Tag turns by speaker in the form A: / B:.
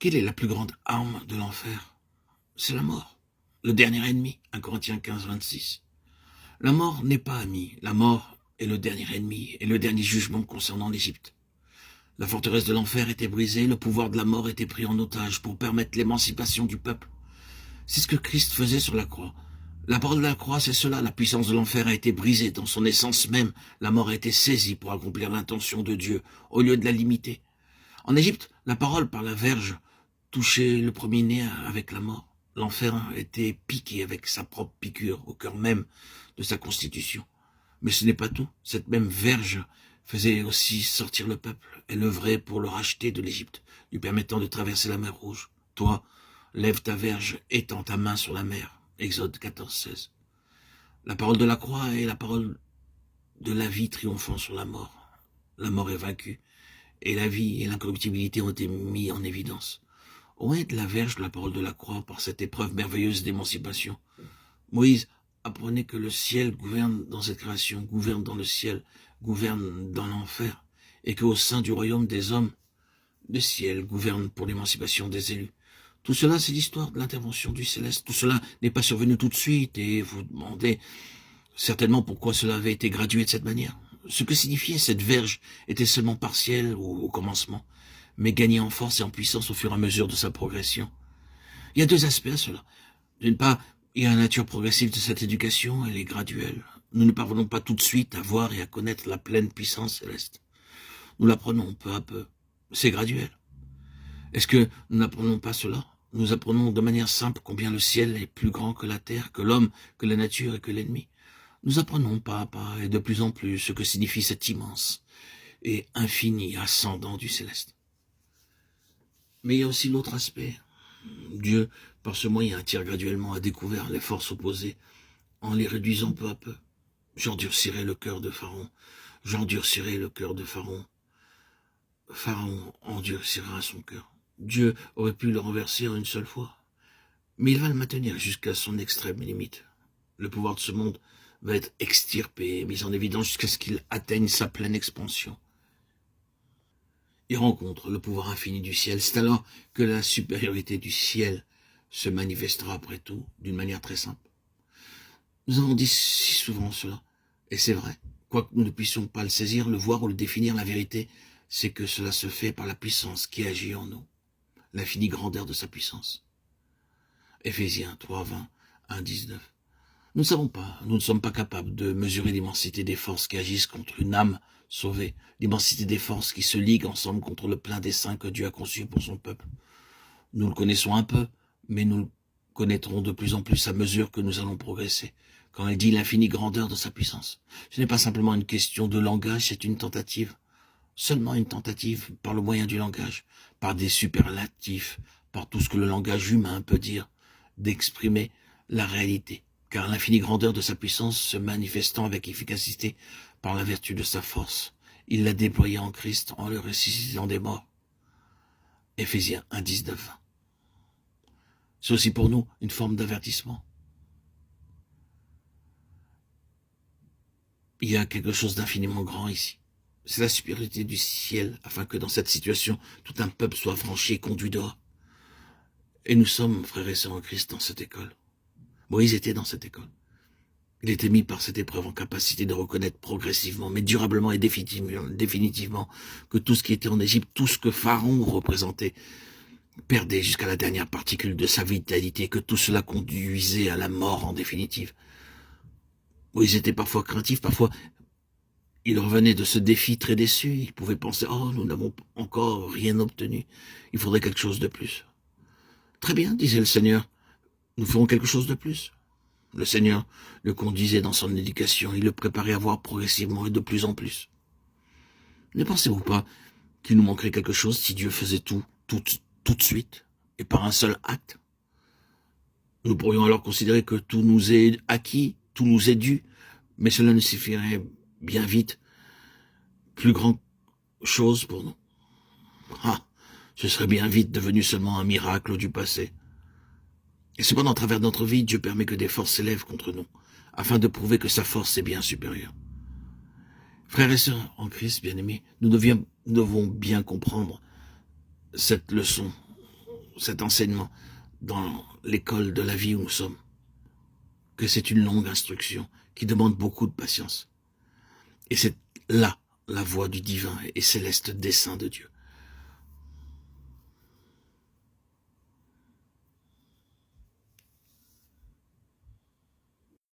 A: Quelle est la plus grande arme de l'enfer? C'est la mort. Le dernier ennemi, 1 Corinthiens 15, 26. La mort n'est pas amie. La mort est le dernier ennemi et le dernier jugement concernant l'Égypte. La forteresse de l'enfer était brisée, le pouvoir de la mort était pris en otage pour permettre l'émancipation du peuple. C'est ce que Christ faisait sur la croix. La parole de la croix, c'est cela. La puissance de l'enfer a été brisée dans son essence même. La mort a été saisie pour accomplir l'intention de Dieu, au lieu de la limiter. En Égypte, la parole par la verge touchait le premier-né avec la mort. L'enfer était piqué avec sa propre piqûre au cœur même de sa constitution. Mais ce n'est pas tout. Cette même verge faisait aussi sortir le peuple. Elle œuvrait pour le racheter de l'Égypte, lui permettant de traverser la mer Rouge. Toi, lève ta verge, étends ta main sur la mer. Exode 14, 16. La parole de la croix est la parole de la vie triomphant sur la mort. La mort est vaincue, et la vie et l'incorruptibilité ont été mis en évidence. Où est la verge de la parole de la croix par cette épreuve merveilleuse d'émancipation? Moïse apprenait que le ciel gouverne dans cette création, gouverne dans le ciel, gouverne dans l'enfer, et qu'au sein du royaume des hommes, le ciel gouverne pour l'émancipation des élus. Tout cela, c'est l'histoire de l'intervention du céleste. Tout cela n'est pas survenu tout de suite, et vous demandez certainement pourquoi cela avait été gradué de cette manière. Ce que signifiait cette verge était seulement partiel au commencement, mais gagnait en force et en puissance au fur et à mesure de sa progression. Il y a deux aspects à cela. D'une part, il y a la nature progressive de cette éducation, elle est graduelle. Nous ne parvenons pas tout de suite à voir et à connaître la pleine puissance céleste. Nous l'apprenons peu à peu. C'est graduel. Est-ce que nous n'apprenons pas cela? Nous apprenons de manière simple combien le ciel est plus grand que la terre, que l'homme, que la nature et que l'ennemi. Nous apprenons pas à pas et de plus en plus ce que signifie cet immense et infini ascendant du céleste. Mais il y a aussi l'autre aspect. Dieu, par ce moyen, attire graduellement à découvert les forces opposées en les réduisant peu à peu. J'endurcirai le cœur de Pharaon. J'endurcirai le cœur de Pharaon. Pharaon endurcira son cœur. Dieu aurait pu le renverser en une seule fois, mais il va le maintenir jusqu'à son extrême limite. Le pouvoir de ce monde va être extirpé, mis en évidence jusqu'à ce qu'il atteigne sa pleine expansion. Il rencontre le pouvoir infini du ciel. C'est alors que la supériorité du ciel se manifestera après tout d'une manière très simple. Nous avons dit si souvent cela, et c'est vrai. Quoique nous ne puissions pas le saisir, le voir ou le définir, la vérité, c'est que cela se fait par la puissance qui agit en nous, l'infinie grandeur de sa puissance. Éphésiens 3, 20, 1, 19. Nous ne savons pas, nous ne sommes pas capables de mesurer l'immensité des forces qui agissent contre une âme sauvée, l'immensité des forces qui se liguent ensemble contre le plein dessein que Dieu a conçu pour son peuple. Nous le connaissons un peu, mais nous le connaîtrons de plus en plus à mesure que nous allons progresser, quand il dit l'infinie grandeur de sa puissance. Ce n'est pas simplement une question de langage, c'est une tentative. Seulement une tentative par le moyen du langage, par des superlatifs, par tout ce que le langage humain peut dire, d'exprimer la réalité. Car l'infinie grandeur de sa puissance se manifestant avec efficacité par la vertu de sa force, il l'a déployée en Christ en le ressuscitant des morts. Éphésiens 1, 19, 20. C'est aussi pour nous une forme d'avertissement. Il y a quelque chose d'infiniment grand ici. C'est la supériorité du ciel, afin que dans cette situation, tout un peuple soit franchi et conduit dehors. Et nous sommes, frères et sœurs en Christ, dans cette école. Moïse était dans cette école. Il était mis par cette épreuve en capacité de reconnaître progressivement, mais durablement et définitivement, que tout ce qui était en Égypte, tout ce que Pharaon représentait, perdait jusqu'à la dernière particule de sa vitalité, que tout cela conduisait à la mort en définitive. Moïse était parfois craintif, parfois il revenait de ce défi très déçu. Il pouvait penser, oh, nous n'avons encore rien obtenu. Il faudrait quelque chose de plus. Très bien, disait le Seigneur. Nous ferons quelque chose de plus. Le Seigneur le conduisait dans son éducation. Il le préparait à voir progressivement et de plus en plus. Ne pensez-vous pas qu'il nous manquerait quelque chose si Dieu faisait tout de suite et par un seul acte? Nous pourrions alors considérer que tout nous est acquis, tout nous est dû, mais cela ne suffirait bien vite. Plus grande chose pour nous. Ah, ce serait bien vite devenu seulement un miracle du passé. Et cependant, à travers notre vie, Dieu permet que des forces s'élèvent contre nous, afin de prouver que sa force est bien supérieure. Frères et sœurs en Christ, bien-aimés, nous devons bien comprendre cette leçon cet enseignement dans l'école de la vie où nous sommes, que c'est une longue instruction qui demande beaucoup de patience. Et c'est là la voie du divin et céleste dessein de Dieu.